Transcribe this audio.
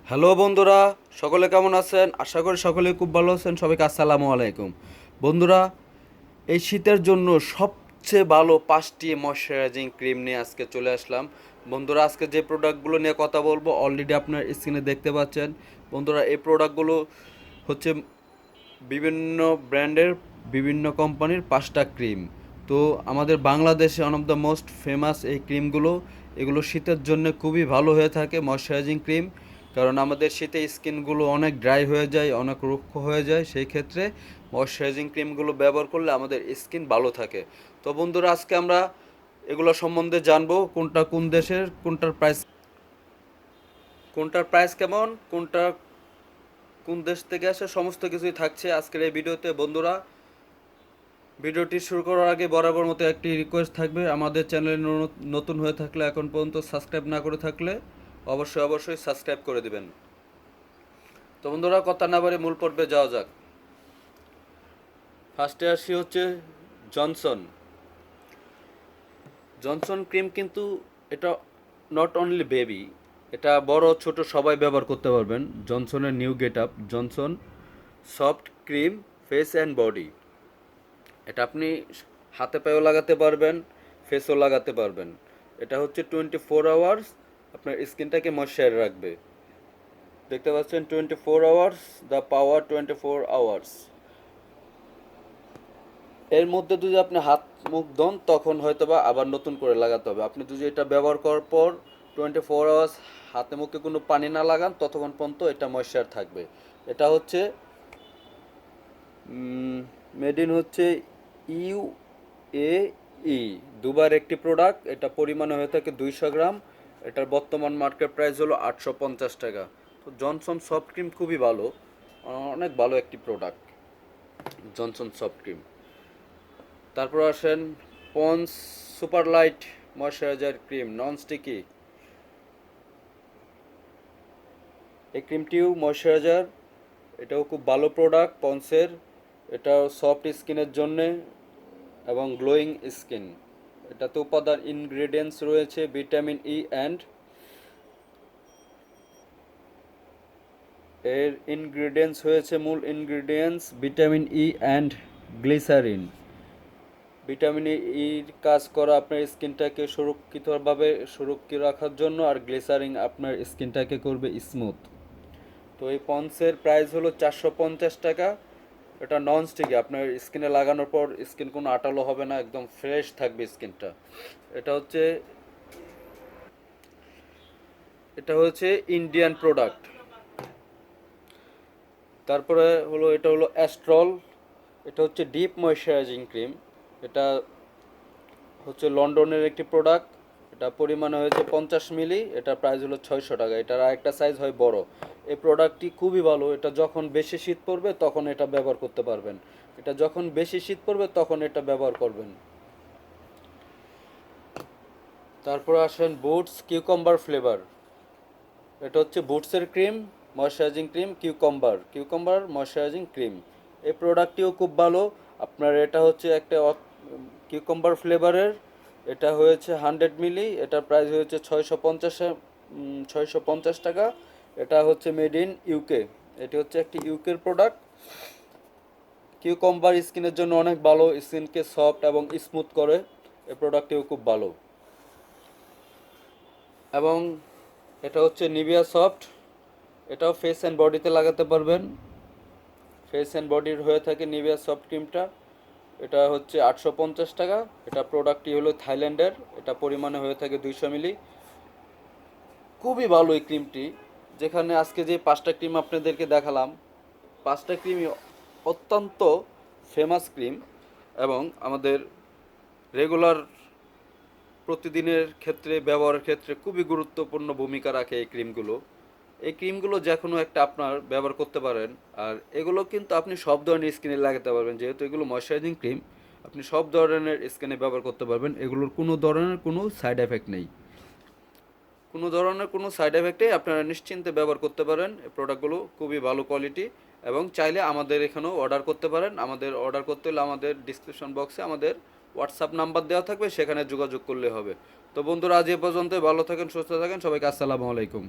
Hello বন্ধুরা, সকলে কেমন আছেন? আশা করি সকলে খুব ভালো আছেন। সবাইকে আসসালামু আলাইকুম। বন্ধুরা, এই শীতের জন্য সবচেয়ে ভালো 5টি ময়শ্চারাইজিং ক্রিম নিয়ে আজকে চলে আসলাম। বন্ধুরা, আজকে যে প্রোডাক্টগুলো নিয়ে কথা বলবো অলরেডি আপনার স্ক্রিনে দেখতে পাচ্ছেন। বন্ধুরা, এই প্রোডাক্টগুলো হচ্ছে বিভিন্ন ব্র্যান্ডের, বিভিন্ন কোম্পানির 5টা ক্রিম। তো আমাদের বাংলাদেশে one of the most famous এই ক্রিমগুলো। এগুলো শীতের জন্য খুবই ভালো হয়ে থাকে, ময়শ্চারাইজিং ক্রিম। কারণ আমাদের শীতে স্কিনগুলো অনেক ড্রাই হয়ে যায়, অনেক রুক্ষ হয়ে যায়, সেই ক্ষেত্রে ময়শ্চারাইজিং ক্রিমগুলো ব্যবহার করলে আমাদের স্কিন ভালো থাকে। তো বন্ধুরা, আজকে আমরা এগুলো সম্বন্ধে জানবো, কোনটা কোন দেশের, কোনটার প্রাইস কেমন, কোনটা কোন দেশ থেকে আসে, সমস্ত কিছুই থাকছে আজকের এই ভিডিওতে। বন্ধুরা, ভিডিওটি শুরু করার আগে বরাবর মতো একটি রিকোয়েস্ট থাকবে, আমাদের চ্যানেলে নতুন হয়ে থাকলে, এখন পর্যন্ত সাবস্ক্রাইব না করে থাকলে অবশ্যই সাবস্ক্রাইব করে দিবেন। তো বন্ধুরা, কথা না বাড়ি মূল পর্বে যাওয়া যাক। ফার্স্টে আসি হচ্ছে জনসন। জনসন ক্রিম কিন্তু এটা নট অনলি বেবি, এটা বড় ছোট সবাই ব্যবহার করতে পারবেন। জনসনের new get up Johnson soft cream face and body. এটা আপনি হাতে পায়েও লাগাতে পারবেন, ফেসও লাগাতে পারবেন। এটা হচ্ছে 24 আওয়ার্স আপনার স্কিনটাকে ময়শ্চার রাখবে। দেখতে পাচ্ছেন 24 আওয়ার্স, দ্য পাওয়ার 24 আওয়ার্স। এর মধ্যে যদি আপনি হাত মুখ ধোন তখন হয়তো বা আবার নতুন করে লাগাতে হবে। আপনি যদি এটা ব্যবহার করার পর 24 আওয়ার্স হাতে মুখে কোনো পানি না লাগান ততক্ষণ পর্যন্ত এটা ময়শ্চার থাকবে। এটা হচ্ছে মেড ইন হচ্ছে ইউএই, দুবার একটি প্রোডাক্ট। এটা পরিমাণে হয়ে থাকে 200 গ্রাম। এটার বর্তমান মার্কেট প্রাইস হলো 850 টাকা। তো জনসন সফট ক্রিম খুবই ভালো, অনেক ভালো একটি প্রোডাক্ট জনসন সফট ক্রিম। তারপর আসেন ponds super light moisturiser cream non sticky. এই ক্রিমটিও ময়শ্চারাইজার, এটাও খুব ভালো প্রোডাক্ট পন্সের। এটাও সফট স্কিনের জন্যে এবং গ্লোয়িং স্কিন। এটাতে উপাদান ইনগ্রেডিয়েন্টস রয়েছে ভিটামিন ই অ্যান্ড, এর ইনগ্রেডিয়েন্টস হয়েছে, মূল ingredients vitamin E and glycerin. Vitamin ইর কাজ করা আপনার স্কিনটাকে সুরক্ষিত রাখার জন্য, আর গ্লিসারিন আপনার স্কিনটাকে করবে স্মুথ। তো এই পন্সের প্রাইস হলো 450 টাকা। এটা নন স্টিকি, আপনার স্কিনে লাগানোর পর স্কিন কোনো আটালো হবে না, একদম ফ্রেশ থাকবে স্কিনটা। এটা হচ্ছে এটা হচ্ছে ইন্ডিয়ান প্রোডাক্ট। তারপরে হলো এটা হলো অ্যাস্ট্রল। এটা হচ্ছে ডিপ ময়শ্চারাইজিং ক্রিম। এটা হচ্ছে লন্ডনের একটি প্রোডাক্ট। এটা পরিমাণে হয়েছে 50 মিলি। এটা প্রাইস হলো 600 টাকা। এটার আরেকটা সাইজ হয় বড়। এই প্রোডাক্টটি খুবই ভালো। এটা যখন বেশি শীত পড়বে তখন এটা ব্যবহার করতে পারবেন। এটা যখন বেশি শীত পড়বে তখন এটা ব্যবহার করবেন। তারপর আসেন বুটস কিউকাম্বার ফ্লেভার। এটা হচ্ছে বুটসের cream, moisturising cream, cucumber moisturising cream. এই প্রোডাক্টটিও খুব ভালো। আপনার এটা হচ্ছে একটা কিউকাম্বার ফ্লেভারের। এটা হয়েছে 100 মিলি। এটার প্রাইস হয়েছে 650 টাকা। এটা হচ্ছে মেড ইন ইউকে। এটি হচ্ছে একটি ইউকের প্রোডাক্ট। কিউকাম্বার স্কিনের জন্য অনেক ভালো, স্কিনকে সফট এবং স্মুথ করে। এই প্রোডাক্টটিও খুব ভালো। এবং এটা হচ্ছে নিভিয়া সফট। এটাও ফেস অ্যান্ড বডিতে লাগাতে পারবেন। ফেস অ্যান্ড বডির হয়ে থাকে নিভিয়া সফট ক্রিমটা। এটা হচ্ছে 850 টাকা। এটা প্রোডাক্টটি হলো থাইল্যান্ডের। এটা পরিমাণে হয়ে থাকে 200 মিলি। খুবই ভালো এই ক্রিমটি। যেখানে আজকে যে 5টা ক্রিম আপনাদেরকে দেখালাম, 5টা ক্রিমই অত্যন্ত ফেমাস ক্রিম এবং আমাদের রেগুলার প্রতিদিনের ক্ষেত্রে, ব্যবহারের ক্ষেত্রে খুবই গুরুত্বপূর্ণ ভূমিকা রাখে এই ক্রিমগুলো। এই ক্রিমগুলো যে কোনো একটা আপনার ব্যবহার করতে পারেন। আর এগুলো কিন্তু আপনি সব ধরনের স্কিনে লাগাতে পারবেন, যেহেতু এগুলো ময়শ্চারাইজিং ক্রিম। আপনি সব ধরনের স্কিনে ব্যবহার করতে পারবেন। এগুলোর কোনো সাইড এফেক্ট নেই, কোনো সাইড এফেক্টেই আপনারা নিশ্চিন্তে ব্যবহার করতে পারেন। এই প্রোডাক্টগুলো খুবই ভালো কোয়ালিটি এবং চাইলে আমাদের এখানেও অর্ডার করতে পারেন। আমাদের অর্ডার করতে হলে আমাদের ডিসক্রিপশন বক্সে আমাদের হোয়াটসঅ্যাপ নাম্বার দেওয়া থাকবে, সেখানে যোগাযোগ করলে হবে। তো বন্ধুরা, আজ এ পর্যন্তই। ভালো থাকেন, সুস্থ থাকেন, সবাইকে আসসালামু আলাইকুম।